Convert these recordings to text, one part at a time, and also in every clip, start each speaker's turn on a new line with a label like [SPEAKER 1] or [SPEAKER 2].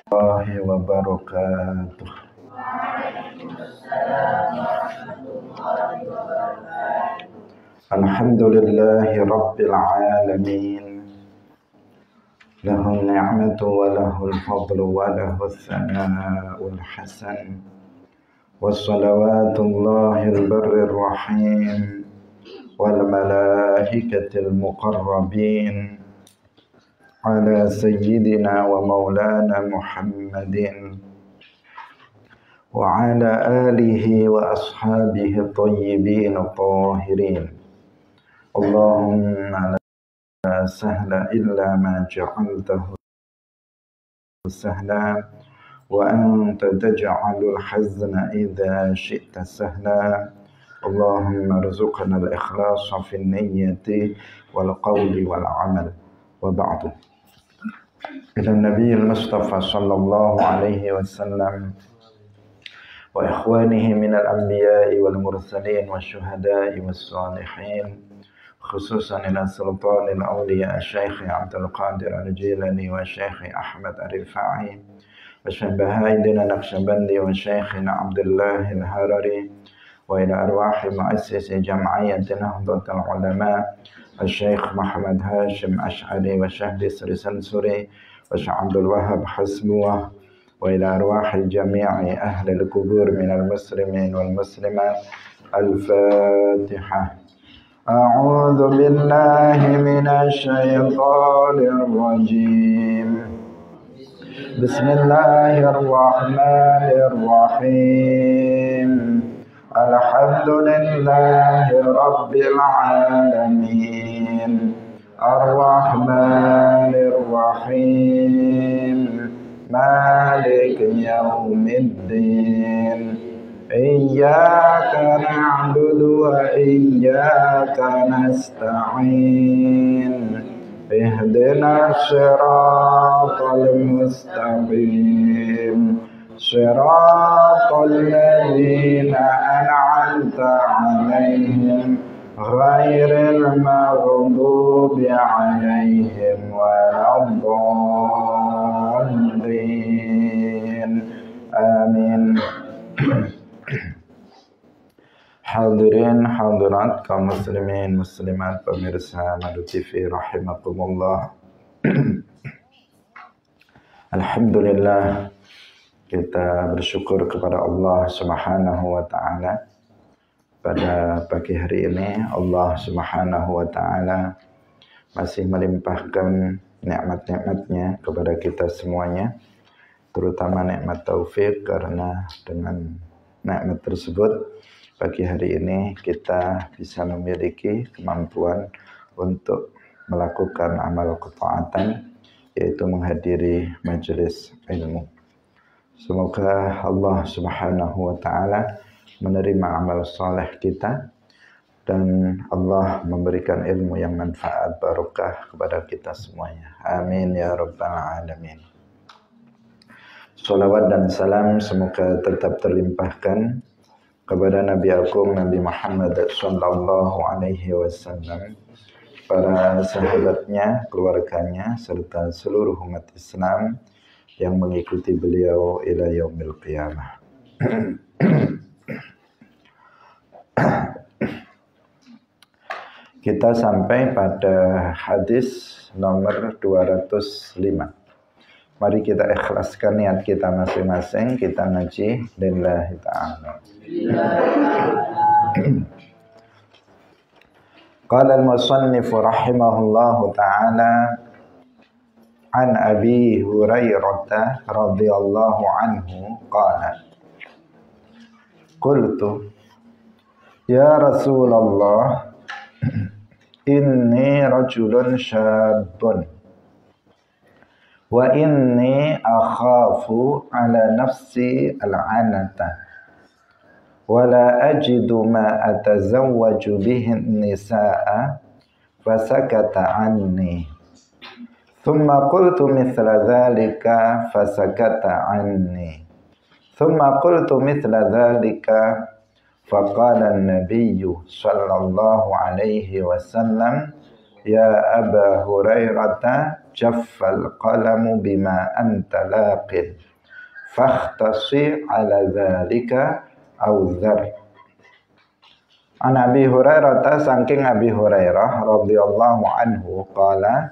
[SPEAKER 1] Warahmatullahi wabarakatuh. Alhamdulillahi rabbil alamin. Lahu ni'matu wa lahu al-fadlu wa lahu al-thana'ul hasan. Wassalawatullahi al-barrir rahim wal malaikatil muqarrabin ala sayyidina wa maulana Muhammadin wa ala alihi wa ashabihi tayyibin tahirin. Allahumma la sahla illa ma ja'altahu sahla wa anta taj'alul hazna idza syi'ta sahla. Allahumma rzuqna al-ikhlasa fi niyyati wal qawli wal amal. Wa ba'du. Ila Nabi Mustafa sallallahu alaihi wasallam wa ikhwanihi minal anbiya'i wal mursalin wa syuhada'i was salihin, khususan ila sultanil awliya Syekh Abdul Qadir Al-Jilani wa Syekh Ahmad Ar-Rifai wa Syekh Naqsyabandi wa Syekh Abdullah Al-Harari wa ila arwahi muassisi jam'iyyati Nahdlatul Ulama Syekh Muhammad Hashim Ash'ari wa Syekh Bisri Sansuri wa Syekh Abdul Wahab Hasbuwah wa ila arwahi jami'i ahli al-qubur minal muslimin wal muslimat. Al-Fatihah. A'udzu billahi minasy syaithanir rajim. Bismillahirrahmanirrahim. Alhamdulillahi rabbil alamin. Ar-Rahmanir Rahim. Malik yaumiddin. Iyyaka na'budu wa iyyaka nasta'in. Ihdinas siratal mustaqim. Siratal ladzina an'amta 'alaihim ghairil maghdubi 'alaihim waladdallin. Amin. Hadirin hadirat kaum muslimin muslimat pemirsa Madu TV rahimakumullah. Alhamdulillah, kita bersyukur kepada Allah Subhanahu wa taala. Pada pagi hari ini Allah Subhanahu wa taala masih melimpahkan nikmat-nikmatnya kepada kita semuanya, terutama nikmat taufik, karena dengan nikmat tersebut pagi hari ini kita bisa memiliki kemampuan untuk melakukan amal ketaatan, yaitu menghadiri majelis ilmu. Semoga Allah Subhanahu wa taala menerima amal saleh kita dan Allah memberikan ilmu yang manfaat barokah kepada kita semuanya. Amin ya rabbal alamin. Salawat dan salam semoga tetap terlimpahkan kepada Nabi Agung Nabi Muhammad sallallahu alaihi wasallam, para sahabatnya, keluarganya, serta seluruh umat Islam yang mengikuti beliau ila yaumil qiyamah. Kita sampai pada hadis nomor 205. Mari kita ikhlaskan niat kita masing-masing, kita ngaji lillahi ta'ala. Qala al-musannif rahimahullahu ta'ala an Abi Hurairah radhiyallahu anhu qala qultu ya Rasulullah inni rajulun syabun wa inni akhafu ala nafsi al-anata wa la ajidu ma atazawwaju bihi nisaa fasakata anni thumma qultu mithla dhalika fasakata anni thumma qultu mithla dhalika faqala an-nabiyyu sallallahu alaihi wasallam ya Aba Hurairah jaffal qalamu bima anta laqin fakhtasi ala dzalika au dzar. An Abi Hurairah saking Abi Hurairah radhiyallahu anhu qala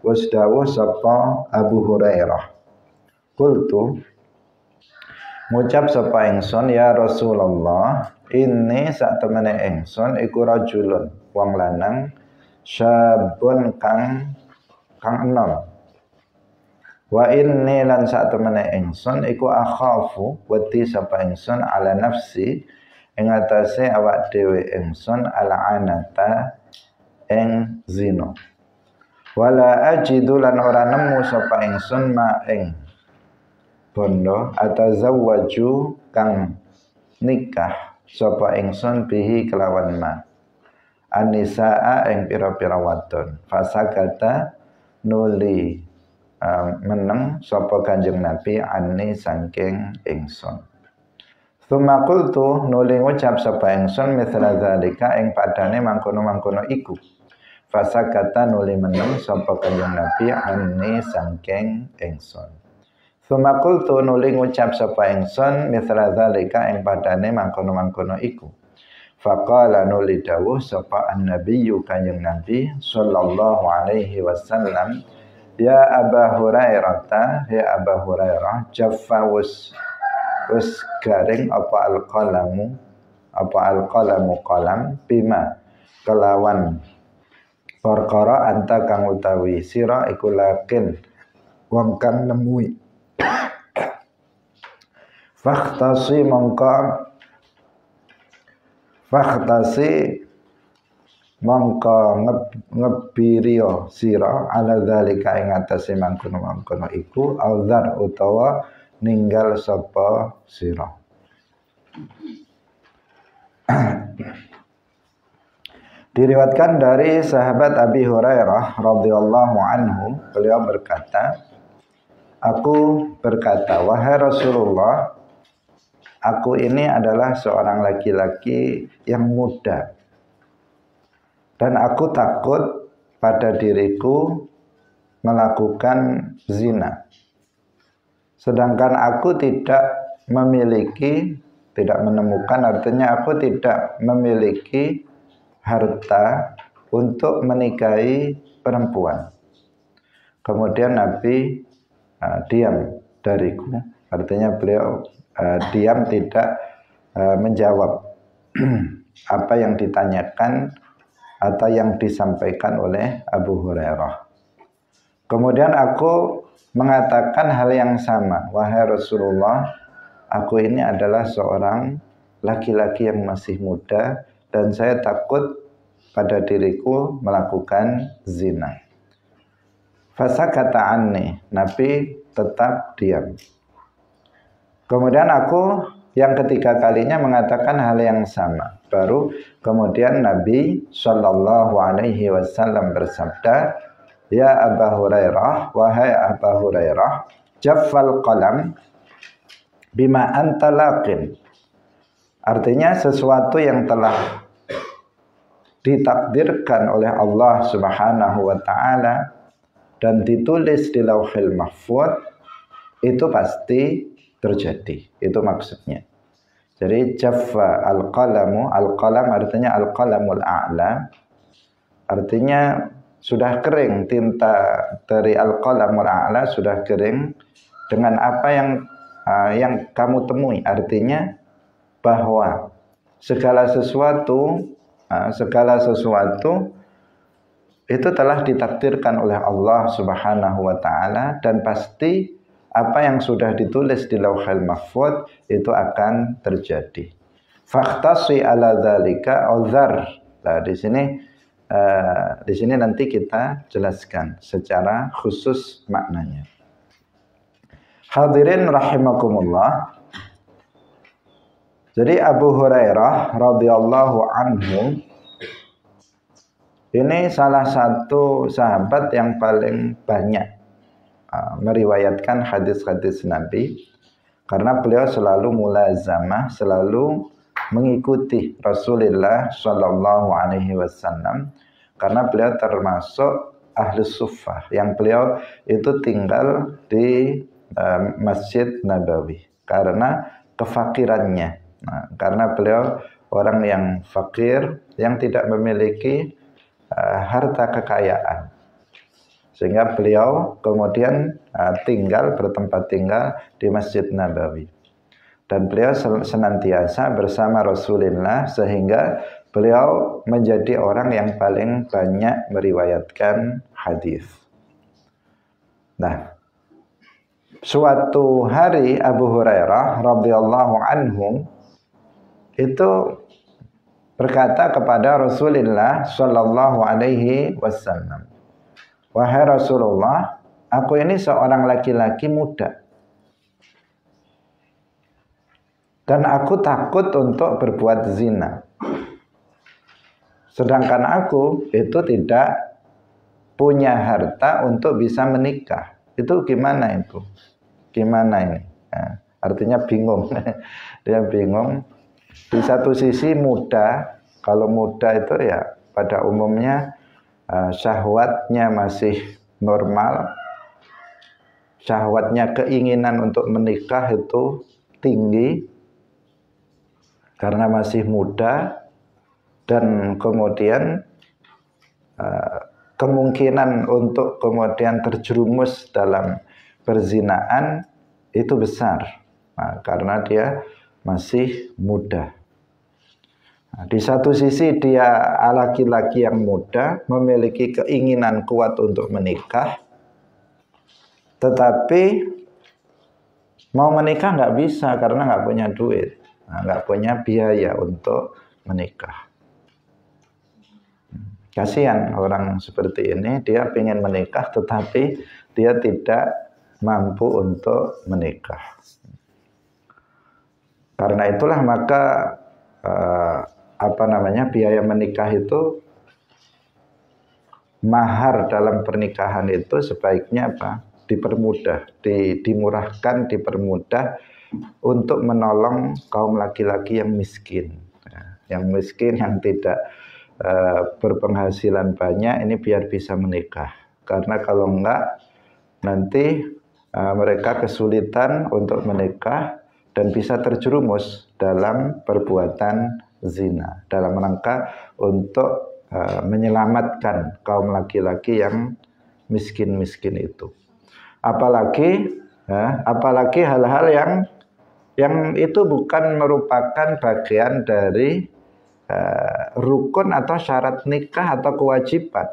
[SPEAKER 1] wasdawu sapa Abu Hurairah qultu ngucap sapa ingsun ya Rasulullah ini sak temene ingsun iku rajulun wong lanang syabun kang enom wa inni lan sak temene ingsun iku akhafu wedi sapa ingsun ala nafsi ing atase awak dhewe ingsun ala anata ing zina wala ajidu lan ora nemu sapa ingsun ma ing bondo atazawwaju kang nikah sapa ingsun bihi kelawan ma anisaa ing pira-pira wadon fasakata nuli meneng sapa Kanjeng Nabi ani saking ingsun. Tsumma qultu nuli ngucap sapa ingsun mithla zalika ing padane mangkono-mangkono iku. Fasakata nuli meneng sapa Kanjeng Nabi ani saking ingsun. Tsumma qultu nuli ngucap sapa ingsun mithla zalika ing padane mangkono-mangkono iku. Faqala nuli dawuh sapa an-nabiyyu Kanjeng Nabi sallallahu alaihi wasallam ya Aba Hurairah ya Aba Hurairah jaffa wis garing apa al-qalamu qalam bima kelawan perkara anta kang utawi sira iku lakin wong kang nemui fakhtasi ngebiriyo sira ala zalika ing atase mangkono-mangkono iku audzar utawa ninggal sapa sira. Diriwayatkan dari sahabat Abi Hurairah radhiyallahu anhu, beliau berkata, aku berkata, wahai Rasulullah, aku ini adalah seorang laki-laki yang muda dan aku takut pada diriku melakukan zina. Sedangkan aku tidak menemukan, artinya aku tidak memiliki harta untuk menikahi perempuan. Kemudian Nabi diam dariku, artinya beliau diam tidak menjawab apa yang ditanyakan atau yang disampaikan oleh Abu Hurairah. Kemudian aku mengatakan hal yang sama, wahai Rasulullah, aku ini adalah seorang laki-laki yang masih muda dan saya takut pada diriku melakukan zina. Fasakata anni, Nabi tetap diam. Kemudian aku yang ketiga kalinya mengatakan hal yang sama. Baru kemudian Nabi Shallallahu Alaihi Wasallam bersabda, ya Aba Hurairah, wahai Aba Hurairah, jaffal qalam bima anta laqin. Artinya sesuatu yang telah ditakdirkan oleh Allah Subhanahu wa taala dan ditulis di Lauhil Mahfuz itu pasti terjadi. Itu maksudnya. Jadi jaffa al-qalamu, al-qalam artinya al-qalamul a'la. Artinya sudah kering, tinta dari al-qalamul a'la sudah kering dengan apa yang kamu temui. Artinya bahwa segala sesuatu itu telah ditakdirkan oleh Allah Subhanahu wa taala dan pasti apa yang sudah ditulis di Lauhul Mahfuz itu akan terjadi. Fakhtasi ala dzalika audzar. Nah, di sini nanti kita jelaskan secara khusus maknanya. Hadirin rahimakumullah. Jadi Abu Hurairah radhiyallahu anhu ini salah satu sahabat yang paling banyak meriwayatkan hadis-hadis Nabi karena beliau selalu mulazamah, selalu mengikuti Rasulullah Shallallahu Alaihi Wasallam. karena beliau termasuk ahli suffah yang beliau itu tinggal di Masjid Nabawi karena kefakirannya. Nah, karena beliau orang yang fakir yang tidak memiliki harta kekayaan, sehingga beliau kemudian bertempat tinggal di Masjid Nabawi. Dan beliau senantiasa bersama Rasulullah sehingga beliau menjadi orang yang paling banyak meriwayatkan hadis. Nah, suatu hari Abu Hurairah radhiyallahu anhu itu berkata kepada Rasulullah sallallahu alaihi wasallam, "Wahai Rasulullah, aku ini seorang laki-laki muda. Dan aku takut untuk berbuat zina. Sedangkan aku itu tidak punya harta untuk bisa menikah. Itu gimana itu? Gimana ini?" Nah, artinya bingung. Dia bingung. Di satu sisi muda, kalau muda itu ya pada umumnya syahwatnya masih normal. Syahwatnya, keinginan untuk menikah itu tinggi karena masih muda, dan kemudian kemungkinan untuk kemudian terjerumus dalam perzinaan itu besar. Nah, karena dia masih muda. Nah, di satu sisi dia laki-laki yang muda, memiliki keinginan kuat untuk menikah, tetapi mau menikah nggak bisa karena nggak punya duit. Nah, nggak punya biaya untuk menikah. Kasihan orang seperti ini, dia ingin menikah tetapi dia tidak mampu untuk menikah. Karena itulah maka biaya menikah itu, mahar dalam pernikahan itu sebaiknya dipermudah, dimurahkan, dipermudah untuk menolong kaum laki-laki yang miskin. Yang miskin, yang tidak berpenghasilan banyak, ini biar bisa menikah. Karena kalau enggak, nanti mereka kesulitan untuk menikah dan bisa terjerumus dalam perbuatan zina, dalam rangka untuk menyelamatkan kaum laki-laki yang miskin-miskin itu. Apalagi hal-hal yang itu bukan merupakan bagian dari rukun atau syarat nikah atau kewajiban.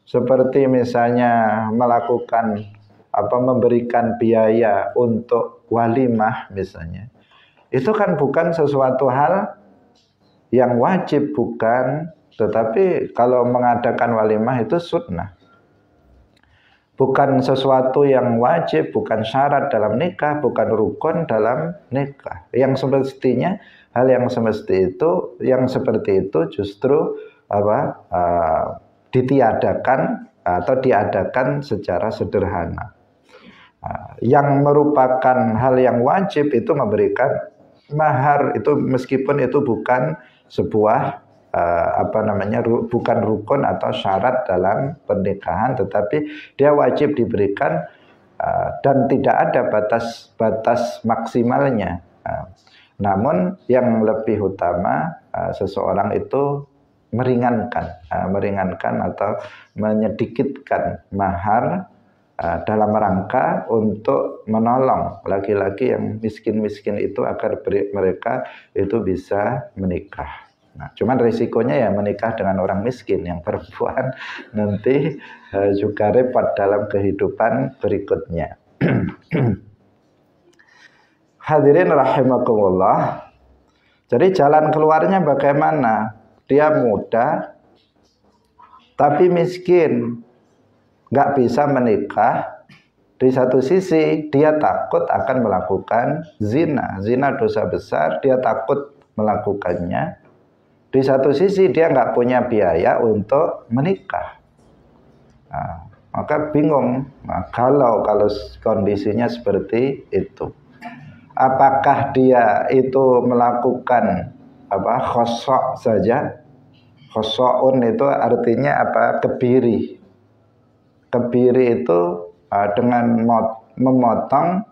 [SPEAKER 1] Seperti misalnya melakukan memberikan biaya untuk walimah misalnya. Itu kan bukan sesuatu hal yang wajib, bukan, tetapi kalau mengadakan walimah itu sunnah. Bukan sesuatu yang wajib, bukan syarat dalam nikah, bukan rukun dalam nikah. Yang semestinya, hal yang seperti itu justru ditiadakan atau diadakan secara sederhana. Yang merupakan hal yang wajib itu memberikan mahar, itu meskipun itu bukan sebuah bukan rukun atau syarat dalam pernikahan, tetapi dia wajib diberikan dan tidak ada batas maksimalnya. Namun yang lebih utama seseorang itu meringankan atau menyedikitkan mahar dalam rangka untuk menolong laki-laki yang miskin-miskin itu agar mereka itu bisa menikah. Nah, cuman risikonya ya menikah dengan orang miskin yang perempuan nanti juga repot dalam kehidupan berikutnya. Hadirin rahimakumullah. Jadi jalan keluarnya bagaimana? Dia muda tapi miskin, nggak bisa menikah. Di satu sisi dia takut akan melakukan zina dosa besar, dia takut melakukannya. Di satu sisi dia nggak punya biaya untuk menikah. Nah, maka bingung. Nah, kalau kondisinya seperti itu, apakah dia itu melakukan khosok saja? Khosoun itu artinya apa? Kebiri. Kebiri itu dengan memotong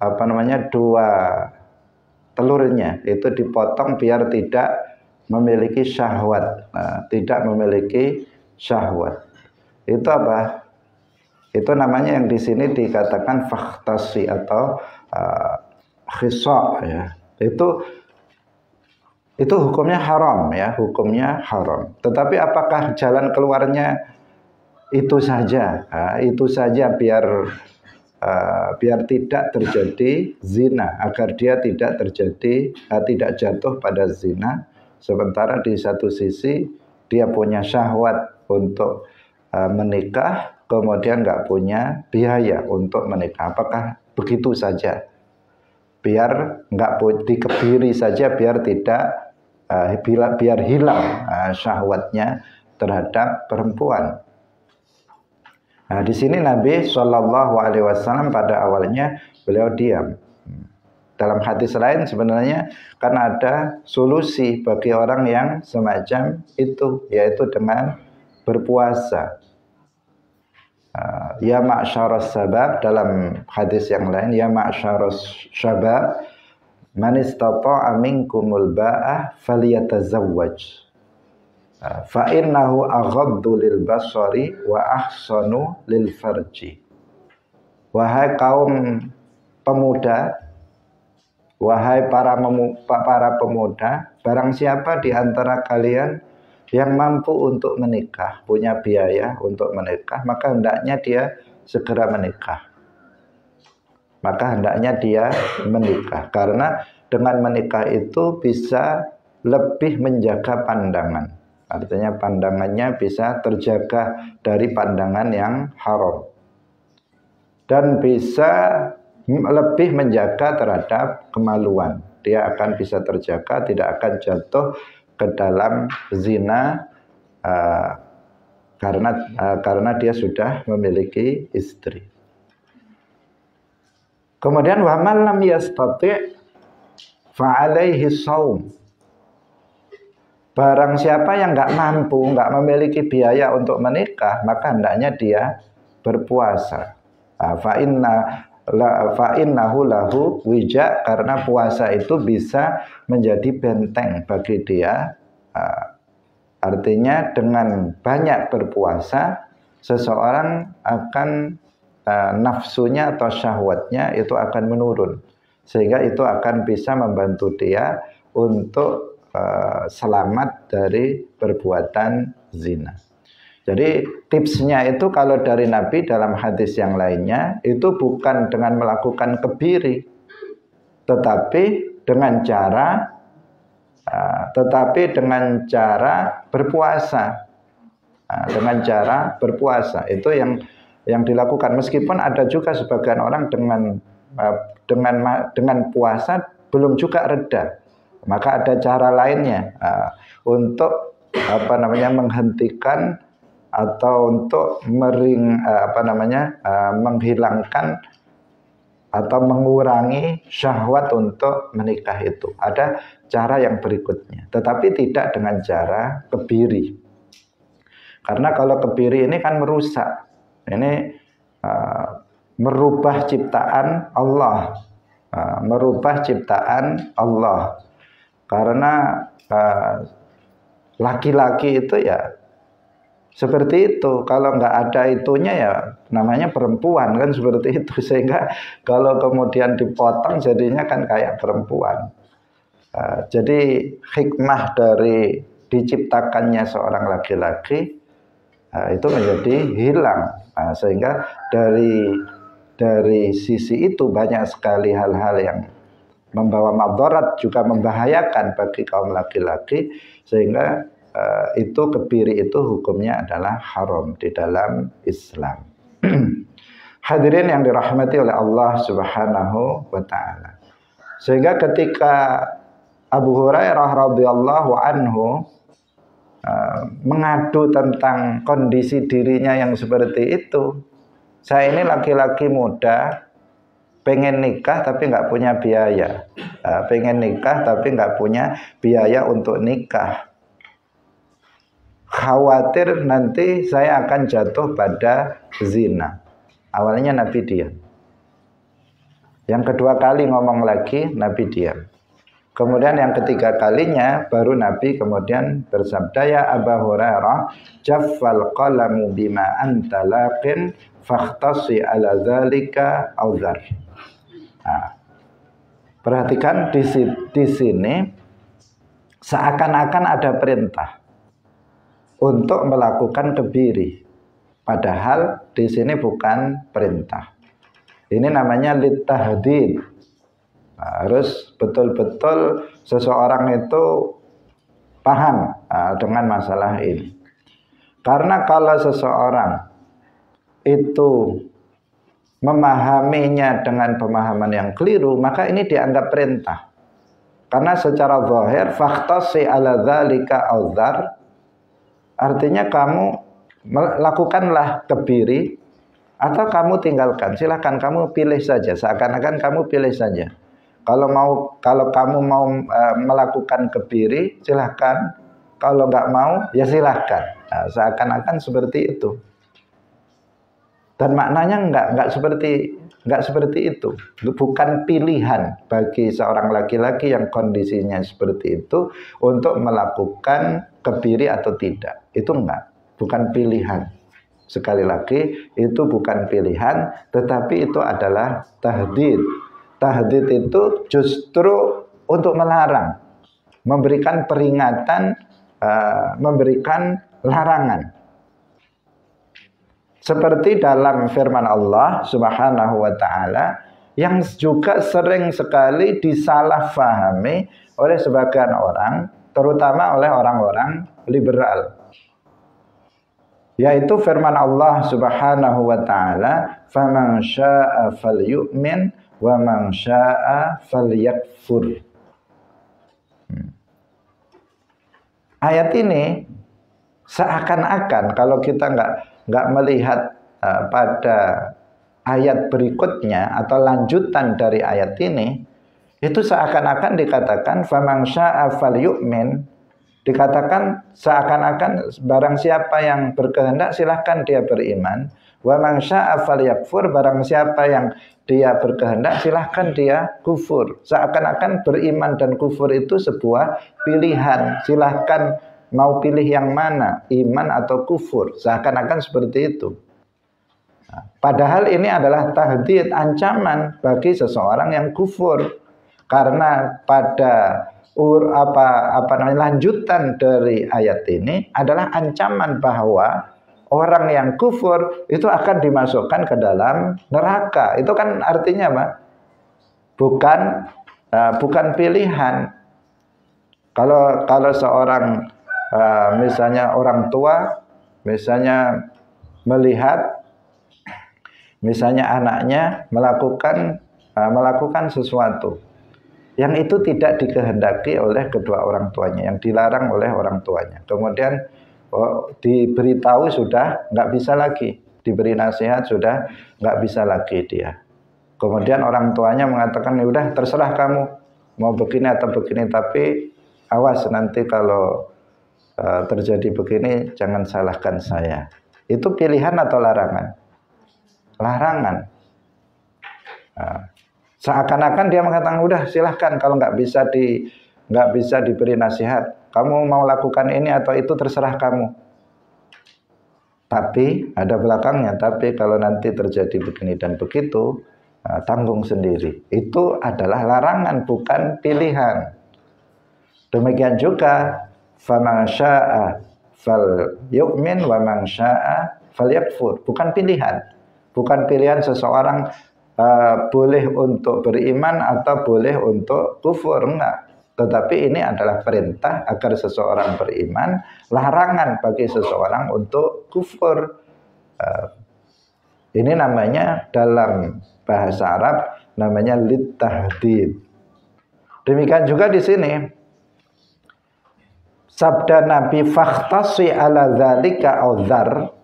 [SPEAKER 1] apa namanya, dua telurnya itu dipotong biar tidak memiliki syahwat. Tidak memiliki syahwat. Itu apa? Itu namanya yang di sini dikatakan fakhtasi atau khisa ya. Itu hukumnya haram ya, hukumnya haram. Tetapi apakah jalan keluarnya itu saja? Itu saja biar tidak terjadi zina, agar dia tidak terjadi tidak jatuh pada zina. Sementara di satu sisi dia punya syahwat untuk menikah, kemudian nggak punya biaya untuk menikah. Apakah begitu saja? Biar nggak dikebiri saja, biar tidak biar hilang syahwatnya terhadap perempuan. Nah, di sini Nabi Shallallahu Alaihi Wasallam pada awalnya beliau diam. Dalam hadis lain sebenarnya kan ada solusi bagi orang yang semacam itu, yaitu dengan berpuasa. Ya ma'syaras sabab, dalam hadis yang lain, ya ma'syaras syabab, man istata'a minkumul ba'ah falyatazawwaj. Fa innahu aghaddu lil basari wa ahsanu lil farji. Wahai kaum pemuda, wahai para pemuda, barang siapa di antara kalian yang mampu untuk menikah, punya biaya untuk menikah, maka hendaknya dia segera menikah. Karena dengan menikah itu bisa lebih menjaga pandangan. Artinya pandangannya bisa terjaga dari pandangan yang haram. Dan bisa lebih menjaga terhadap kemaluan. Dia akan bisa terjaga, tidak akan jatuh ke dalam zina karena dia sudah memiliki istri. Kemudian wa man lam yastati' fa 'alaihi shaum. Barang siapa yang enggak mampu, enggak memiliki biaya untuk menikah, maka hendaknya dia berpuasa. Fa innahu lahu wija, karena puasa itu bisa menjadi benteng bagi dia. Artinya dengan banyak berpuasa, seseorang akan nafsunya atau syahwatnya itu akan menurun, sehingga itu akan bisa membantu dia untuk selamat dari perbuatan zina. Jadi tipsnya itu kalau dari Nabi dalam hadis yang lainnya itu bukan dengan melakukan kebiri, tetapi dengan cara berpuasa. Dengan cara berpuasa itu yang dilakukan. Meskipun ada juga sebagian orang dengan puasa belum juga reda, maka ada cara lainnya untuk menghentikan atau untuk menghilangkan atau mengurangi syahwat untuk menikah itu. Ada cara yang berikutnya, tetapi tidak dengan cara kebiri. Karena kalau kebiri ini kan merusak. Ini merubah ciptaan Allah. Karena laki-laki itu ya seperti itu. Kalau nggak ada itunya ya namanya perempuan kan, seperti itu. Sehingga kalau kemudian dipotong jadinya kan kayak perempuan. Jadi hikmah dari diciptakannya seorang laki-laki itu menjadi hilang. Sehingga dari sisi itu banyak sekali hal-hal yang membawa madarat, juga membahayakan bagi kaum laki-laki, sehingga itu kebiri itu hukumnya adalah haram di dalam Islam. Hadirin yang dirahmati oleh Allah Subhanahu wa taala. Sehingga ketika Abu Hurairah radhiyallahu anhu mengadu tentang kondisi dirinya yang seperti itu, saya ini laki-laki muda, pengen nikah tapi nggak punya biaya, pengen nikah tapi nggak punya biaya untuk nikah. khawatir nanti saya akan jatuh pada zina. Awalnya Nabi diam. Yang kedua kali ngomong lagi, Nabi diam. Kemudian yang ketiga kalinya baru Nabi kemudian bersabda, ya Abu Hurairah, jaffal qalamu bima anta laqin fakhtasi ala dzalika auzar. Nah, perhatikan di sini seakan-akan ada perintah untuk melakukan kebiri, padahal di sini bukan perintah. Ini namanya litahdid. Harus betul-betul seseorang itu paham dengan masalah ini. Karena kalau seseorang itu memahaminya dengan pemahaman yang keliru, maka ini dianggap perintah. Karena secara zahir fakhtasi ala dzalika auzar, artinya kamu lakukanlah kebiri atau kamu tinggalkan, silahkan kamu pilih saja, seakan-akan kamu pilih saja. Kalau kamu mau melakukan kebiri, silahkan. Kalau nggak mau, ya silahkan. Nah, seakan-akan seperti itu. Dan maknanya nggak seperti itu. Bukan pilihan bagi seorang laki-laki yang kondisinya seperti itu untuk melakukan kebiri atau tidak. Itu enggak, bukan pilihan. Sekali lagi, itu bukan pilihan, tetapi itu adalah tahdid. Tahdid itu justru untuk melarang, memberikan peringatan, memberikan larangan. Seperti dalam firman Allah Subhanahu wa taala yang juga sering sekali disalahfahami oleh sebagian orang, terutama oleh orang-orang liberal. Yaitu firman Allah Subhanahu wa taala, "Faman syaa'a falyu'min wa man syaa'a falyakfur." Ayat ini seakan-akan kalau kita nggak melihat pada ayat berikutnya atau lanjutan dari ayat ini, itu seakan-akan dikatakan faman syaa'a falyu'min. Dikatakan seakan-akan barang siapa yang berkehendak silahkan dia beriman, wa man syaa'a falyakfur, barang siapa yang dia berkehendak silahkan dia kufur. Seakan-akan beriman dan kufur itu sebuah pilihan, silahkan mau pilih yang mana, iman atau kufur. Seakan-akan seperti itu. Nah, padahal ini adalah tahdid, ancaman bagi seseorang yang kufur. Karena pada lanjutan dari ayat ini adalah ancaman bahwa orang yang kufur itu akan dimasukkan ke dalam neraka. Itu kan artinya apa? Bukan pilihan. Kalau seorang misalnya orang tua misalnya melihat misalnya anaknya melakukan sesuatu yang itu tidak dikehendaki oleh kedua orang tuanya, yang dilarang oleh orang tuanya. Kemudian diberitahu sudah nggak bisa lagi, diberi nasihat sudah nggak bisa lagi dia. Kemudian orang tuanya mengatakan, ya udah terserah kamu mau begini atau begini, tapi awas nanti kalau terjadi begini jangan salahkan saya. Itu pilihan atau larangan? Larangan. Seakan-akan dia mengatakan udah silahkan, kalau nggak bisa diberi nasihat, kamu mau lakukan ini atau itu terserah kamu. Tapi ada belakangnya, tapi kalau nanti terjadi begini dan begitu, tanggung sendiri. Itu adalah larangan, bukan pilihan. Demikian juga faman syaa'a falyu'min wa man syaa'a falyakfur. Bukan pilihan. Bukan pilihan seseorang boleh untuk beriman atau boleh untuk kufur, enggak. Tetapi ini adalah perintah agar seseorang beriman, larangan bagi seseorang untuk kufur. Ini namanya dalam bahasa Arab namanya litahdid. Demikian juga di sini sabda Nabi fakhtasi ala dzalika auzar.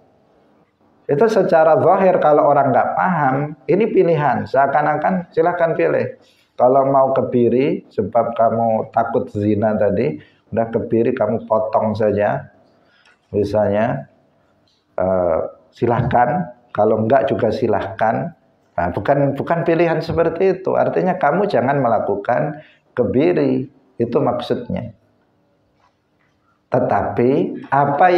[SPEAKER 1] Itu secara zahir kalau orang nggak paham, ini pilihan. Seakan-akan silahkan pilih. Kalau mau kebiri, sebab kamu takut zina tadi, udah kebiri kamu potong saja. misalnya silahkan, kalau enggak juga silahkan. Nah, bukan pilihan seperti itu. Artinya kamu jangan melakukan kebiri, itu maksudnya. Tetapi apa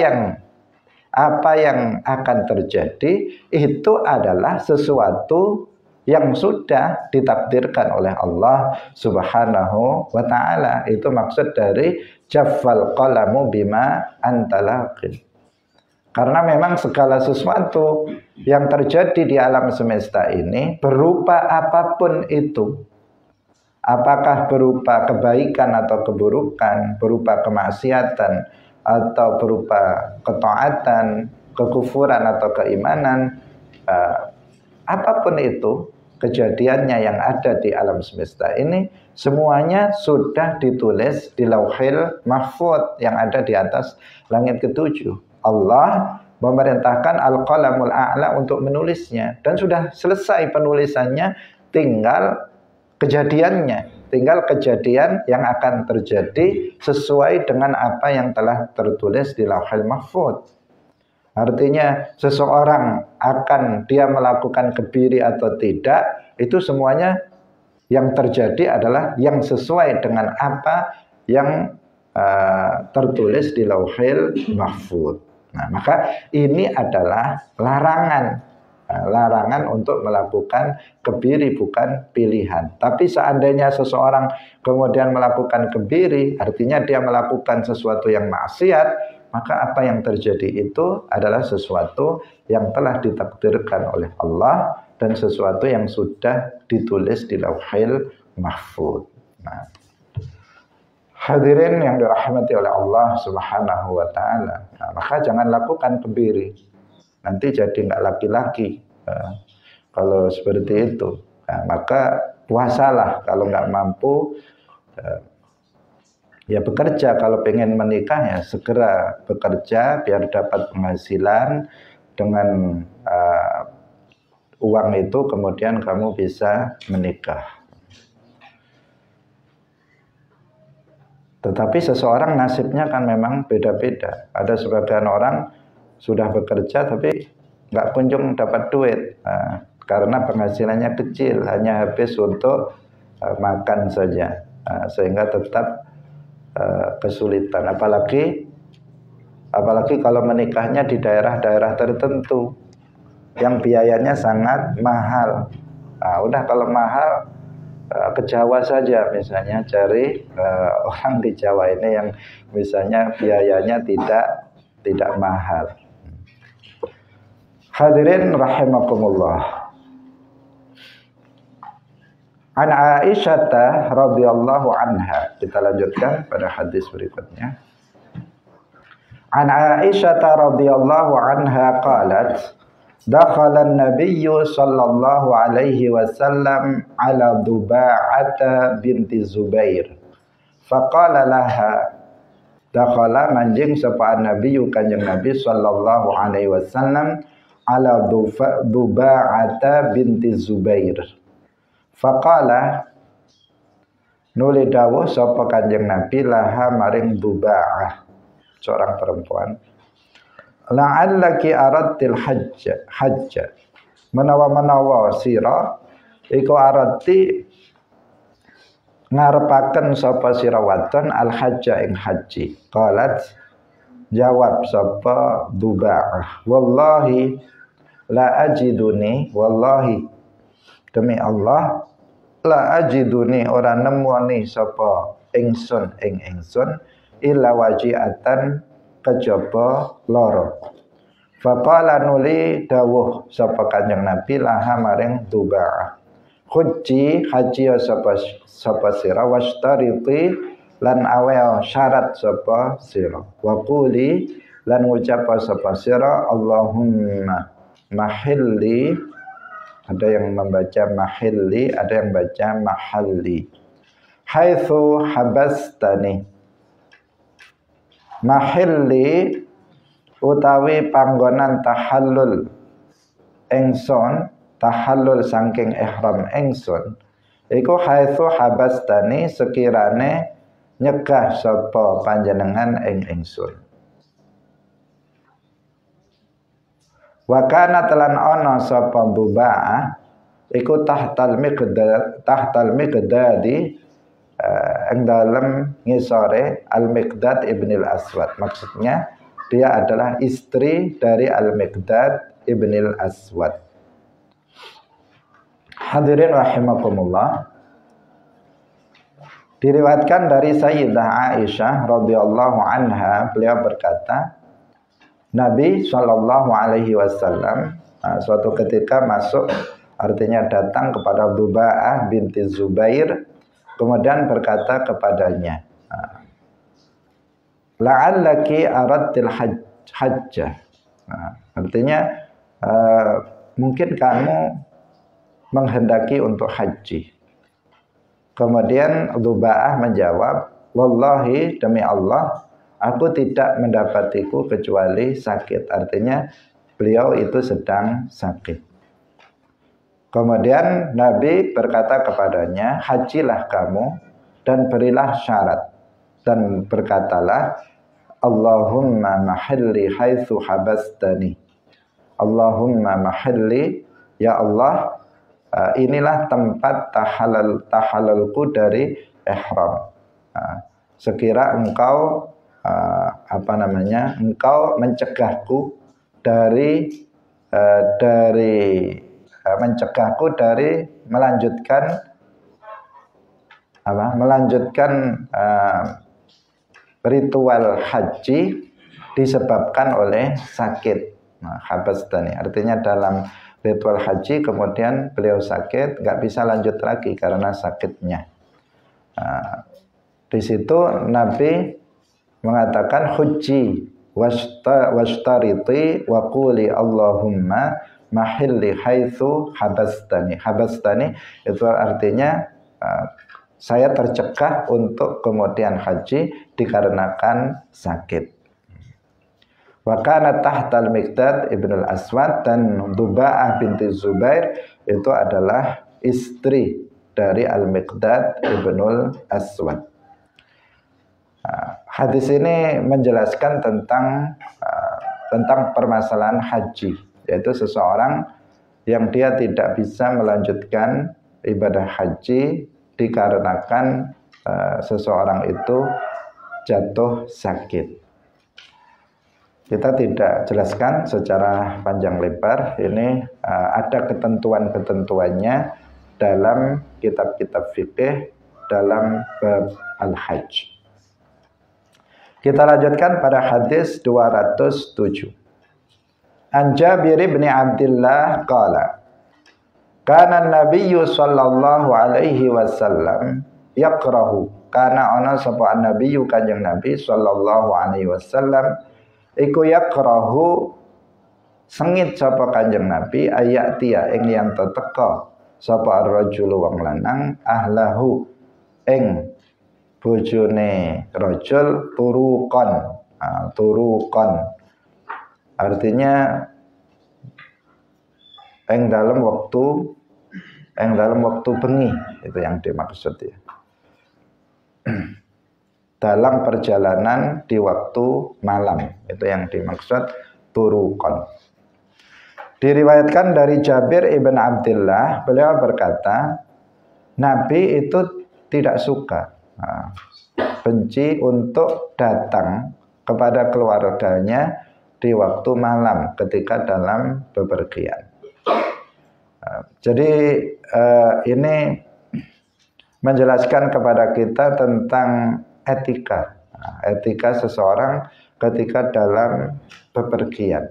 [SPEAKER 1] yang akan terjadi itu adalah sesuatu yang sudah ditakdirkan oleh Allah Subhanahu wa taala. Itu maksud dari jaffal qalamu bima antalaqin. Karena memang segala sesuatu yang terjadi di alam semesta ini berupa apapun itu, apakah berupa kebaikan atau keburukan, berupa kemaksiatan atau berupa ketaatan, kekufuran atau keimanan, apapun itu kejadiannya yang ada di alam semesta ini, semuanya sudah ditulis di Lauhil Mahfuz yang ada di atas langit ketujuh. Allah memerintahkan Al-Qalamul A'la untuk menulisnya, dan sudah selesai penulisannya, tinggal kejadiannya, tinggal kejadian yang akan terjadi sesuai dengan apa yang telah tertulis di Lauhil Mahfuz. Artinya seseorang akan dia melakukan kebiri atau tidak, itu semuanya yang terjadi adalah yang sesuai dengan apa yang tertulis di Lauhil Mahfuz. Nah, maka ini adalah larangan untuk melakukan kebiri, bukan pilihan. Tapi seandainya seseorang kemudian melakukan kebiri, artinya dia melakukan sesuatu yang maksiat, maka apa yang terjadi itu adalah sesuatu yang telah ditakdirkan oleh Allah dan sesuatu yang sudah ditulis di Lauhil Mahfuz. Nah, hadirin yang dirahmati oleh Allah Subhanahu wa taala. Nah, maka jangan lakukan kebiri. Nanti jadi enggak laki-laki. Kalau seperti itu. Nah, maka puasalah kalau enggak mampu, ya bekerja. Kalau pengen menikah ya segera bekerja biar dapat penghasilan. Dengan uang itu kemudian kamu bisa menikah. Tetapi seseorang nasibnya kan memang beda-beda. Ada sebagian orang sudah bekerja tapi nggak kunjung dapat duit. Nah, karena penghasilannya kecil, hanya habis untuk makan saja. Nah, sehingga tetap kesulitan. Apalagi kalau menikahnya di daerah-daerah tertentu yang biayanya sangat mahal. Nah, udah kalau mahal, ke Jawa saja misalnya, cari orang di Jawa ini yang misalnya biayanya tidak mahal. Hadirin rahimakumullah. An Aisyah radhiyallahu anha. Kita lanjutkan pada hadis berikutnya. An Aisyah radhiyallahu anha qalat, dakhala an-nabiy sallallahu alaihi wasallam ala Duba'ah binti Zubair. Faqala laha, dakhala manjing sapa nabi kanjeng Nabi sallallahu alaihi wasallam ala Duba'ah binti Zubair. Faqala nuli dawuh sapa kanjeng Nabi laha maring Duba'ah, seorang perempuan, la'allaki aradtil hajja menawa sira iku arati ngarepaken sapa sira wadon al hajja ing haji. Qalat, jawab sapa Duba'ah, wallahi la ajiduni, wallahi demi Allah, la ajiduni ora nemoni sapa ingsun ing ingsun illa waji'atan kejaba lara. Faqala nuli dawuh sapa kanjeng Nabi laha maring Duba'ah, Huji haji sapa sira wastariti lan awel syarat sapa sira, wa quli lan ngucap sapa sira Allahumma mahilli, ada yang membaca mahilli, ada yang baca mahalli, haitsu habastani, mahilli utawi panggonan tahallul ingsun, tahallul saking ihram ingsun iku haitsu habastani, sekirane nyegah sapa panjenengan ing ingsun. Wa kana telan ana sapa Duba'ah iku tahtal Miqdadi ing dalem ngisore Al-Miqdad ibn al-Aswad. Maksudnya dia adalah istri dari Al-Miqdad ibn al-Aswad. Hadirin rahimakumullah. Diriwayatkan dari Sayyidah Aisyah radhiyallahu anha, beliau berkata, Nabi Shallallahu alaihi wasallam suatu ketika masuk, artinya datang kepada Duba'ah binti Zubair, kemudian berkata kepadanya, la'allaki aradtil hajjah. Artinya mungkin kamu menghendaki untuk haji. Kemudian Duba'ah menjawab, wallahi demi Allah, aku tidak mendapatiku kecuali sakit. Artinya beliau itu sedang sakit. Kemudian Nabi berkata kepadanya, hajilah kamu dan berilah syarat. Dan berkatalah, Allahumma mahalli haitsu habastani. Allahumma mahalli, ya Allah, inilah tempat tahalalku dari ihram. Sekira engkau engkau mencegahku dari melanjutkan ritual haji disebabkan oleh sakit. Habastani artinya dalam ritual haji kemudian beliau sakit, nggak bisa lanjut lagi karena sakitnya. Di situ Nabi mengatakan huji washtariti wa quli Allahumma mahilli haitsu habastani. Habastani itu artinya saya tercegah untuk kemudian haji dikarenakan sakit. Wa kana tahtal Miqdad ibn al-Aswad, dan Duba'ah binti Zubair itu adalah istri dari Al-Miqdad ibn al-Aswad. Hadis ini menjelaskan tentang permasalahan haji, yaitu seseorang yang dia tidak bisa melanjutkan ibadah haji dikarenakan seseorang itu jatuh sakit. Kita tidak jelaskan secara panjang lebar, ini ada ketentuan-ketentuannya dalam kitab-kitab fikih dalam bab al-hajj. Kita lanjutkan pada hadis 207. An Jabir bin Abdullah qala, kana an-nabiyyu sallallahu alaihi wasallam yaqrahu, kana ana sapa an-nabiyyu kanjeng Nabi sallallahu alaihi wasallam iku yaqrahu sengit sapa kanjeng Nabi ayatia ing yang teteka sapa ar-rajul wong lanang ahlahu ing bojone rajul turuqan. Turuqan artinya ing dalam waktu bengi, itu yang dimaksud ya. Dalam perjalanan di waktu malam, itu yang dimaksud turuqan. Diriwayatkan dari Jabir ibn Abdullah, beliau berkata, Nabi itu tidak suka, benci untuk datang kepada keluarganya di waktu malam ketika dalam bepergian. Jadi ini menjelaskan kepada kita tentang etika seseorang ketika dalam bepergian,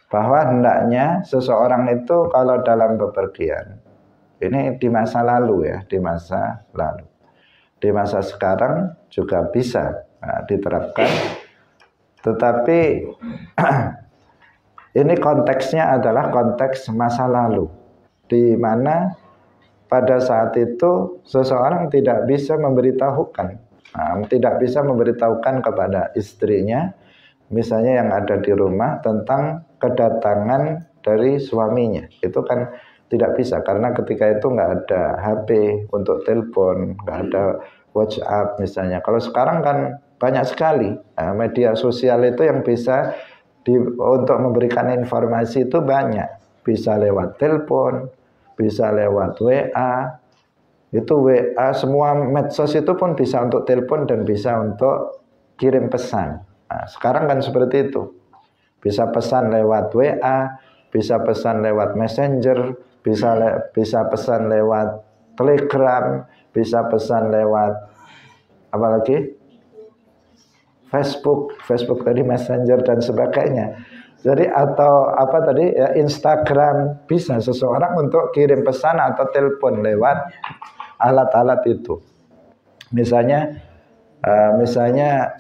[SPEAKER 1] bahwa hendaknya seseorang itu kalau dalam bepergian, ini di masa lalu ya, di masa lalu, di masa sekarang juga bisa diterapkan, tetapi ini konteksnya adalah konteks masa lalu, di mana pada saat itu seseorang tidak bisa memberitahukan, tidak bisa memberitahukan kepada istrinya, misalnya yang ada di rumah, tentang kedatangan dari suaminya. Itu kan tidak bisa, karena ketika itu nggak ada HP untuk telepon, nggak ada WhatsApp misalnya. Kalau sekarang kan banyak sekali media sosial itu yang bisa untuk memberikan informasi itu banyak. Bisa lewat telepon, bisa lewat WA. Itu WA, semua medsos itu pun bisa untuk telepon dan bisa untuk kirim pesan. Nah, sekarang kan seperti itu. Bisa pesan lewat WA, bisa pesan lewat Messenger, bisa pesan lewat Telegram, bisa pesan lewat apa lagi? Facebook tadi Messenger dan sebagainya. Jadi atau apa tadi ya, Instagram, bisa seseorang untuk kirim pesan atau telepon lewat alat-alat itu. Misalnya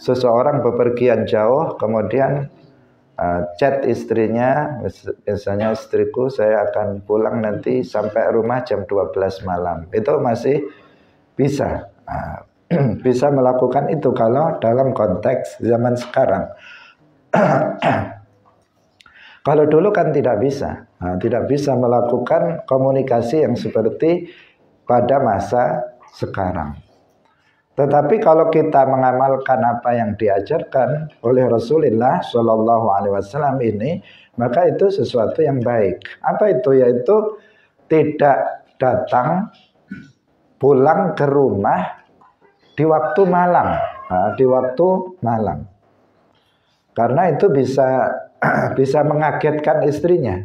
[SPEAKER 1] seseorang bepergian jauh, kemudian chat istrinya, misalnya istriku saya akan pulang nanti sampai rumah jam 12 malam. Itu masih bisa. Bisa melakukan itu kalau dalam konteks zaman sekarang. Kalau dulu kan tidak bisa. Tidak bisa melakukan komunikasi yang seperti pada masa sekarang. Tetapi kalau kita mengamalkan apa yang diajarkan oleh Rasulullah Shallallahu Alaihi Wasallam ini, maka itu sesuatu yang baik. Apa itu? Yaitu tidak datang pulang ke rumah di waktu malam, di waktu malam. Karena itu bisa mengagetkan istrinya.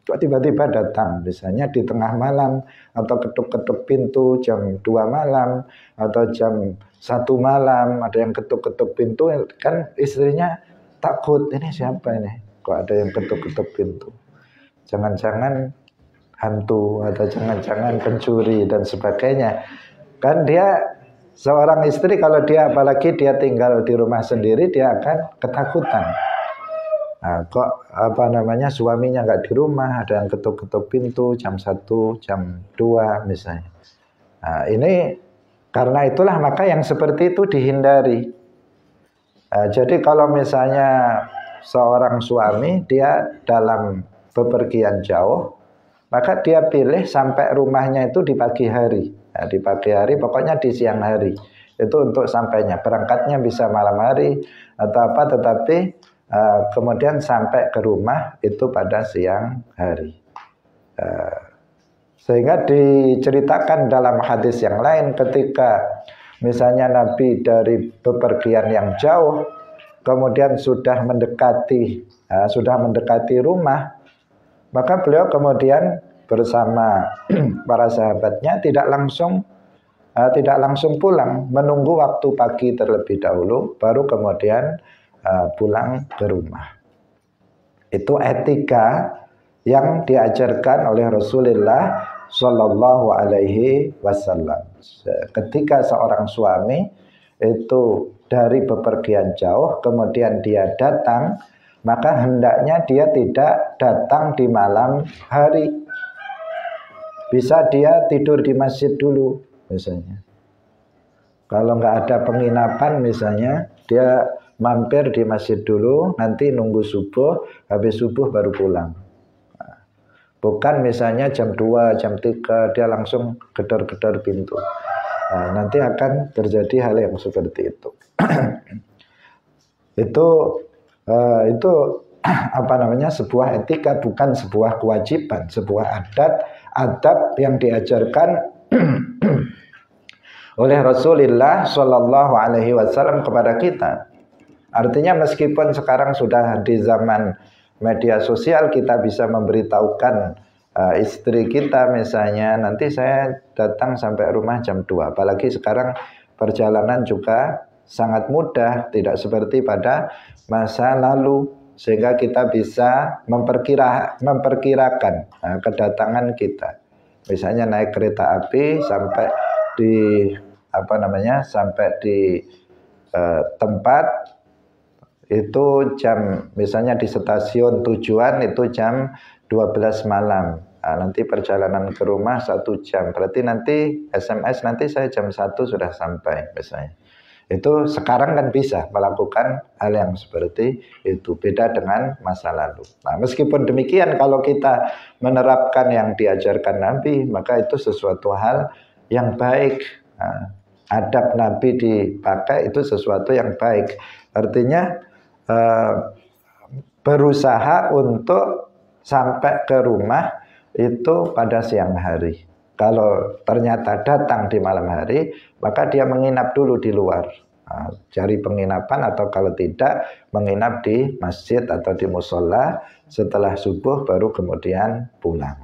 [SPEAKER 1] Kok tiba-tiba datang, misalnya di tengah malam, atau ketuk-ketuk pintu jam 2 malam, atau jam 1 malam, ada yang ketuk-ketuk pintu, kan istrinya takut, ini siapa ini? Kok ada yang ketuk-ketuk pintu? Jangan-jangan hantu, atau jangan-jangan pencuri, dan sebagainya. Kan dia, seorang istri kalau dia, apalagi dia tinggal di rumah sendiri, dia akan ketakutan. Kok suaminya nggak di rumah, ada yang ketuk-ketuk pintu jam 1, jam 2 misalnya. Ini karena itulah maka yang seperti itu dihindari. Jadi kalau misalnya seorang suami dia dalam bepergian jauh, maka dia pilih sampai rumahnya itu di pagi hari. Di pagi hari, pokoknya di siang hari. Itu untuk sampainya. Berangkatnya bisa malam hari atau apa, tetapi kemudian sampai ke rumah itu pada siang hari. Sehingga diceritakan dalam hadis yang lain ketika misalnya Nabi dari bepergian yang jauh, kemudian sudah mendekati rumah, maka beliau kemudian bersama para sahabatnya tidak langsung pulang, menunggu waktu pagi terlebih dahulu, baru kemudian pulang ke rumah. Itu etika yang diajarkan oleh Rasulullah Shallallahu Alaihi Wasallam. Ketika seorang suami itu dari bepergian jauh, kemudian dia datang, maka hendaknya dia tidak datang di malam hari. Bisa dia tidur di masjid dulu, misalnya. Kalau nggak ada penginapan, misalnya, dia mampir di masjid dulu, nanti nunggu subuh, habis subuh baru pulang. Bukan misalnya jam 2, jam 3 dia langsung gedor-gedor pintu. Nanti akan terjadi hal yang seperti itu. Itu sebuah etika, bukan sebuah kewajiban, sebuah adab yang diajarkan oleh Rasulullah Shallallahu Alaihi Wasallam kepada kita. Artinya meskipun sekarang sudah di zaman media sosial, kita bisa memberitahukan istri kita misalnya, nanti saya datang sampai rumah jam 2. Apalagi sekarang perjalanan juga sangat mudah, tidak seperti pada masa lalu, sehingga kita bisa memperkirakan kedatangan kita. Misalnya naik kereta api sampai di tempat itu jam, misalnya di stasiun tujuan itu jam 12 malam. Nanti perjalanan ke rumah 1 jam. Berarti nanti SMS nanti saya jam 1 sudah sampai misalnya. Itu sekarang kan bisa melakukan hal yang seperti itu. Beda dengan masa lalu. Nah, meskipun demikian kalau kita menerapkan yang diajarkan Nabi, maka itu sesuatu hal yang baik. Adab Nabi dipakai itu sesuatu yang baik. Artinya berusaha untuk sampai ke rumah itu pada siang hari. Kalau ternyata datang di malam hari, maka dia menginap dulu di luar, cari penginapan, atau kalau tidak menginap di masjid atau di musola. Setelah subuh baru kemudian pulang.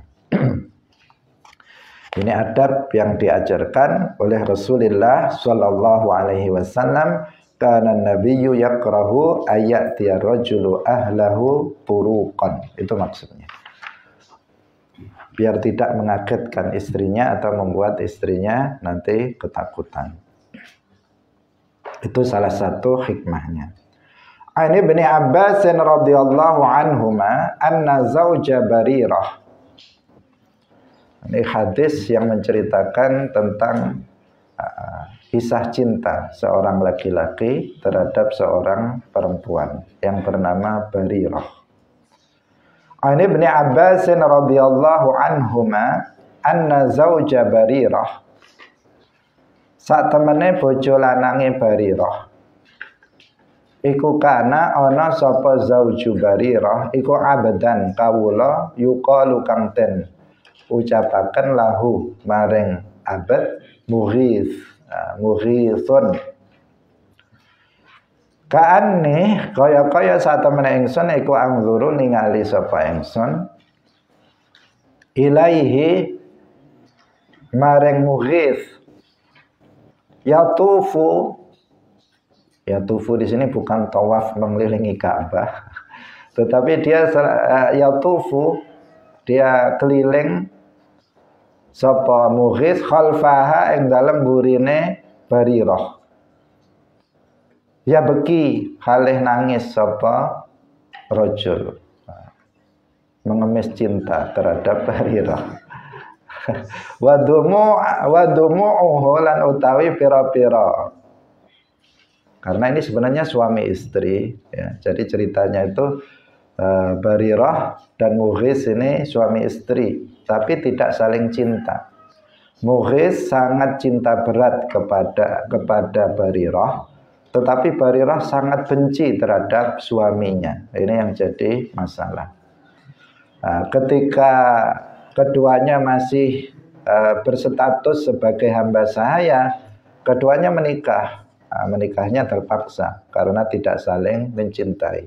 [SPEAKER 1] Ini adab yang diajarkan oleh Rasulullah Shallallahu Alaihi Wasallam. Kana nabiyyu yakrahu ayatiya rajulu ahlahu turuqan. Itu maksudnya. Biar tidak mengagetkan istrinya atau membuat istrinya nanti ketakutan. Itu salah satu hikmahnya. Ini Ibnu Abbas radhiyallahu anhuma anna zauja Barirah. Ini hadis yang menceritakan tentang kisah cinta seorang laki-laki terhadap seorang perempuan yang bernama Barirah. Ini Ibnu Abbas radhiyallahu anhuma anna zauja Barirah. Sak temene bojo lanange Barirah. Iku kana ana sapa zauju Barirah iku abadan kawula yuqalu kang ten ucapaken lahu maring abad mughithun. Kaane kaya-kaya satemene ingsun iku angzuru ningali sapa ingsun ilaihi maring mughith yatufu di sini bukan tawaf mengelilingi Ka'bah, tetapi dia yatufu, dia keliling sapa mughith khalfaha ing dalem burine Barirah. Ya beki halih nangis sapa rajul, mengemis cinta terhadap Barirah. Wadumu lan utawi pira-pira. Karena ini sebenarnya suami istri ya. Jadi ceritanya itu Barirah dan Mughith ini suami istri, tapi tidak saling cinta. Mughith sangat cinta berat kepada Barirah, tetapi Barirah sangat benci terhadap suaminya. Ini yang jadi masalah. Ketika keduanya masih berstatus sebagai hamba sahaya, keduanya menikah. Menikahnya terpaksa karena tidak saling mencintai.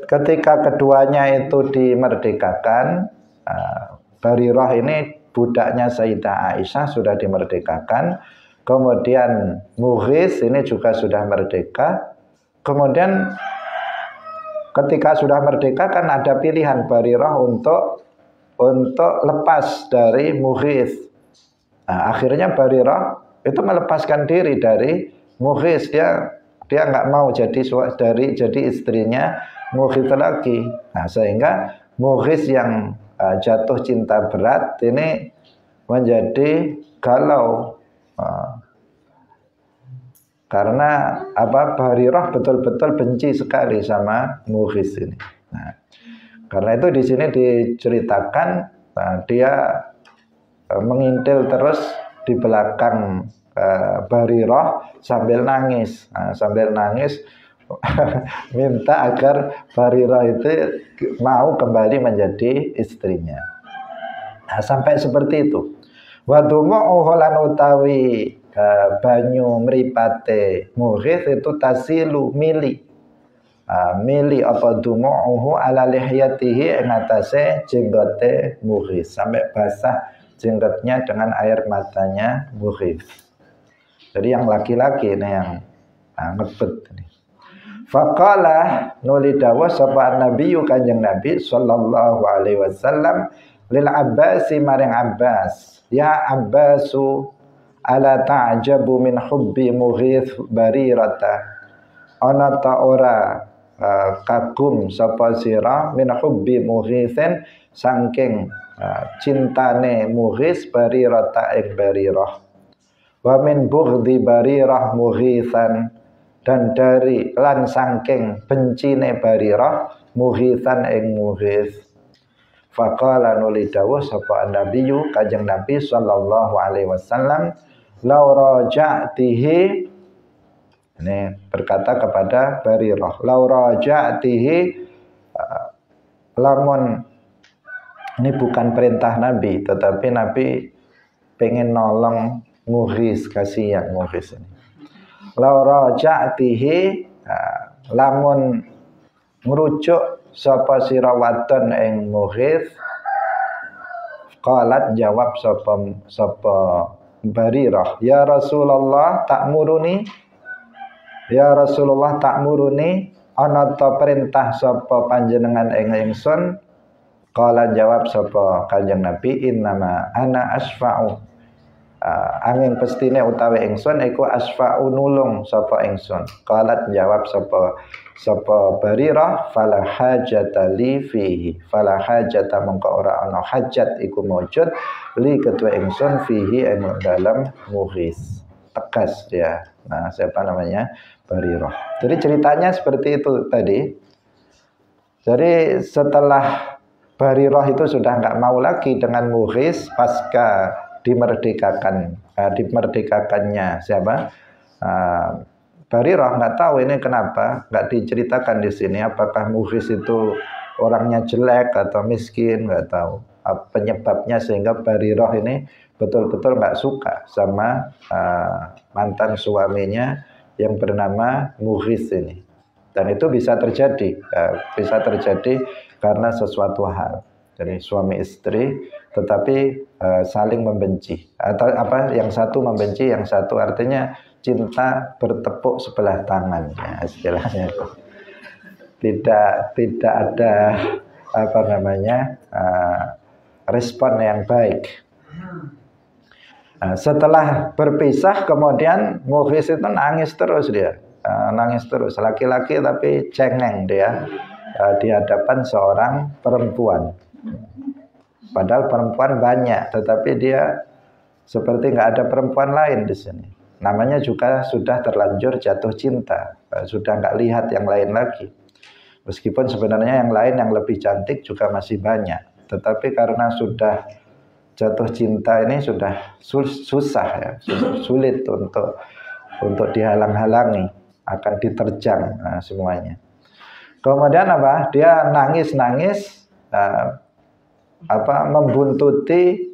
[SPEAKER 1] Ketika keduanya itu dimerdekakan, Barirah ini budaknya Sayyidah Aisyah sudah dimerdekakan. Kemudian Mughith ini juga sudah merdeka. Kemudian ketika sudah merdeka kan ada pilihan Barirah untuk lepas dari Mughith. Akhirnya Barirah itu melepaskan diri dari Mughith. Dia nggak mau jadi istrinya Mughith lagi. Sehingga Mughith yang jatuh cinta berat ini menjadi galau. Karena Barirah betul-betul benci sekali sama Mughith ini. Karena itu di sini diceritakan dia mengintil terus di belakang Barirah sambil nangis, minta agar Barirah itu mau kembali menjadi istrinya. Sampai seperti itu. Wadumu lan utawi banyu mripate Mughith itu tasilu mili apa dumu'uhu ala lihyatihi ing atase jenggote Mughith, sampai basah jenggotnya dengan air matanya Mughith. Jadi yang laki-laki ini yang ngebet ini. Faqala nuli dawuh sapa Nabi Kanjeng Nabi sallallahu alaihi wasallam lil Abbas maring Abbas, ya Abbasu ala ta'jabu min hubbi Mughith Barirata. Ana ta ora kagum sapa sira min hubbi Mughithin saking cintane Mughith Barirata ing Barirah. Wa min bughdhi Barirah Mughithan, dan dari lan saking bencine Barirah Mughithan ing Mughith. Faqala nuli dawuh sapa Nabi Kanjeng Nabi sallallahu alaihi wasallam, law raja'tihi Ini berkata kepada Barirah, "Lau raja'tihi," lamun, ini bukan perintah Nabi, tetapi Nabi pengen nolong Mughis, kasihan Mughis ini. "Lau raja'tihi," lamun merujuk sapa sira wadon ing Mughis, qalat jawab sapa Barirah, "Ya Rasulullah ta'muruni," ya Rasulullah ta'muruni, ana ta perintah sapa panjenengan ing ingsun? Qala jawab sapa Kanjeng Nabi, "Innama ana asfa'u," angin pestine utawi ingsun iku asfa'u nulung sapa ingsun. Qalat jawab sapa Barirah, "Fala hajata li fihi," fala hajata mongko ora ana hajat iku maujud li ketua ingsun fihi ing dalam Mughis. Tegas dia. Nah, siapa namanya? Barirah. Jadi ceritanya seperti itu tadi. Jadi setelah Barirah itu sudah nggak mau lagi dengan Mughis pasca dimerdekakannya siapa? Barirah nggak tahu ini kenapa, nggak diceritakan di sini. Apakah Mughis itu orangnya jelek atau miskin, nggak tahu penyebabnya sehingga Barirah ini betul-betul nggak suka sama mantan suaminya yang bernama Mughis ini. Dan itu bisa terjadi karena sesuatu hal. Jadi suami istri tetapi saling membenci, atau apa, yang satu membenci yang satu, artinya cinta bertepuk sebelah tangan ya, istilahnya itu. Tidak ada apa namanya respon yang baik. Setelah berpisah kemudian Mughis itu nangis terus dia. Nangis terus, laki-laki tapi cengeng dia di hadapan seorang perempuan. Padahal perempuan banyak, tetapi dia seperti nggak ada perempuan lain di sini. Namanya juga sudah terlanjur jatuh cinta, sudah nggak lihat yang lain lagi. Meskipun sebenarnya yang lain yang lebih cantik juga masih banyak, tetapi karena sudah jatuh cinta ini sudah susah ya, sulit untuk dihalang-halangi, akan diterjang semuanya. Kemudian apa? Dia nangis-nangis, membuntuti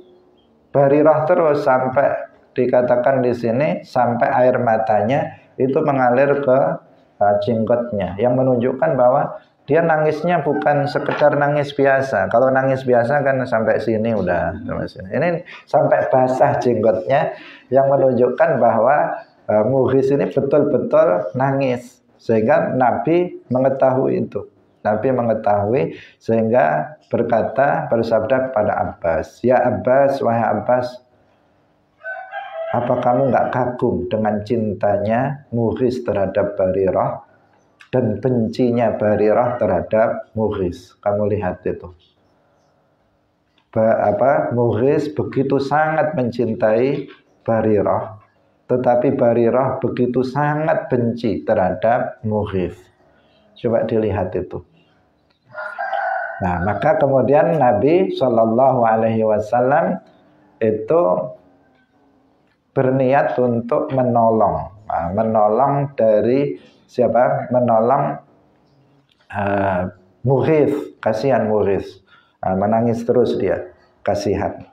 [SPEAKER 1] Barirah terus sampai dikatakan di sini sampai air matanya itu mengalir ke jenggotnya, yang menunjukkan bahwa dia nangisnya bukan sekedar nangis biasa. Kalau nangis biasa kan sampai sini udah sampai sini. Ini sampai basah jenggotnya, yang menunjukkan bahwa Mughis ini betul-betul nangis, sehingga Nabi mengetahui itu. Nabi mengetahui sehingga bersabda kepada Abbas, "Ya Abbas, wahai Abbas, apa kamu nggak kagum dengan cintanya Mughis terhadap Barirah dan bencinya Barirah terhadap Mughis?" Kamu lihat itu. Mughis begitu sangat mencintai Barirah, tetapi Barirah begitu sangat benci terhadap Mughis. Coba dilihat itu. Nah, maka kemudian Nabi Shallallahu Alaihi Wasallam itu berniat untuk menolong dari siapa? Menolong Mughis, kasihan Mughis, menangis terus dia, kasihan.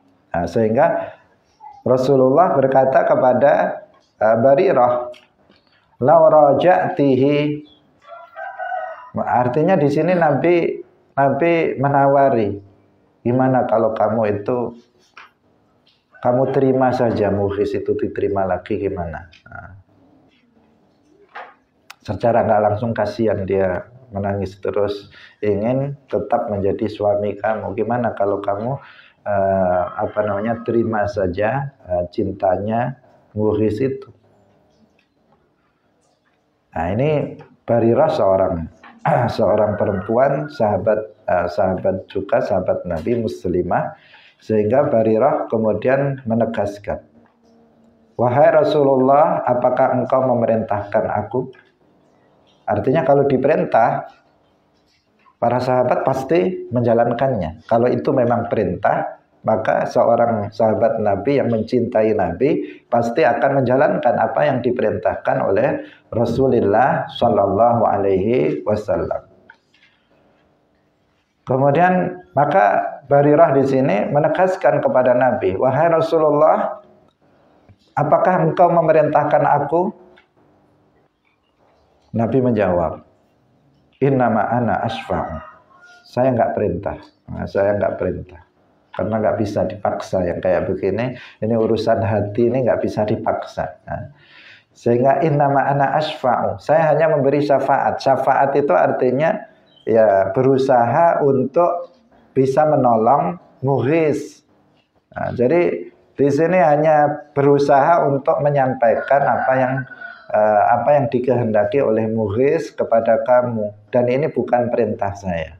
[SPEAKER 1] Sehingga Rasulullah berkata kepada Barirah, "Lau raja'tihi," artinya di sini Nabi menawari, gimana kalau kamu terima saja Mughis itu diterima lagi, gimana? Secara nggak langsung kasihan dia menangis terus, ingin tetap menjadi suami kamu. Gimana kalau kamu terima saja cintanya Mughis itu? Nah, ini Barirah seorang perempuan, sahabat juga, sahabat Nabi, muslimah, sehingga Barirah kemudian menegaskan, "Wahai Rasulullah, apakah engkau memerintahkan aku?" Artinya kalau diperintah, para sahabat pasti menjalankannya. Kalau itu memang perintah, maka seorang sahabat Nabi yang mencintai Nabi pasti akan menjalankan apa yang diperintahkan oleh Rasulullah Shallallahu Alaihi Wasallam. Kemudian maka Barirah di sini menegaskan kepada Nabi, wahai Rasulullah, apakah engkau memerintahkan aku? Nabi menjawab, innama ana asfa'u. Saya enggak perintah. Saya enggak perintah. Karena enggak bisa dipaksa yang kayak begini. Ini urusan hati, ini enggak bisa dipaksa. Sehingga innama ana asfa'u. Saya hanya memberi syafaat. Syafaat itu artinya ya berusaha untuk bisa menolong mughis. Jadi di sini hanya berusaha untuk menyampaikan apa yang dikehendaki oleh mughis kepada kamu, dan ini bukan perintah saya.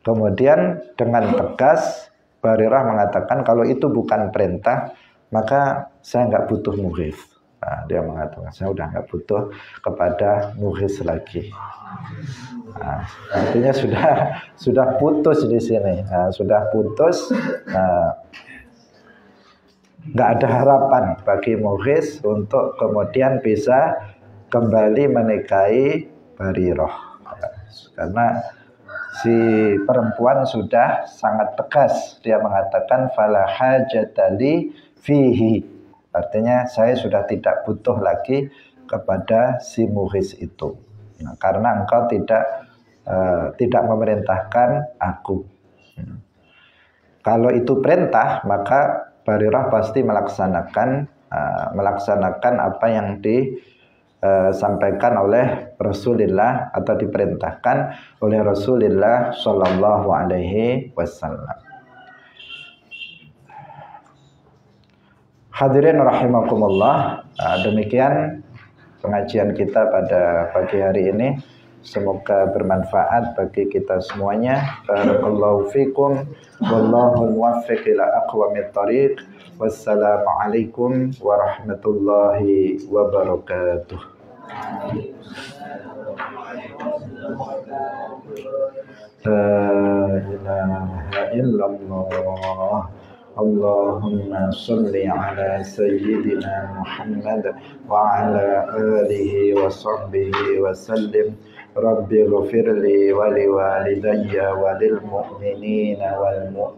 [SPEAKER 1] Kemudian dengan tegas Barirah mengatakan kalau itu bukan perintah maka saya nggak butuh mughis. Dia mengatakan saya udah nggak butuh kepada mughis lagi. Artinya sudah putus di sini, sudah putus. Nggak ada harapan bagi mughis untuk kemudian bisa kembali menikahi Barirah, karena si perempuan sudah sangat tegas. Dia mengatakan fala hajatali fihi, artinya saya sudah tidak butuh lagi kepada si mughis itu, karena engkau tidak memerintahkan aku. Kalau itu perintah maka Barirah pasti melaksanakan apa yang disampaikan oleh Rasulullah atau diperintahkan oleh Rasulullah Shallallahu Alaihi Wasallam. Hadirin rahimakumullah, demikian pengajian kita pada pagi hari ini. Semoga bermanfaat bagi kita semuanya. Barakallahu fikum. Wallahu muwaffiq ila aqwamit thariq. Wassalamualaikum warahmatullahi wabarakatuh. La ilaha illallah. Allahumma salli ala sayyidina Muhammad wa ala alihi wa sahbihi wa sallim. Rabbi ghafirli wa liwalidayya wa lil mu'minina wal mu'minat.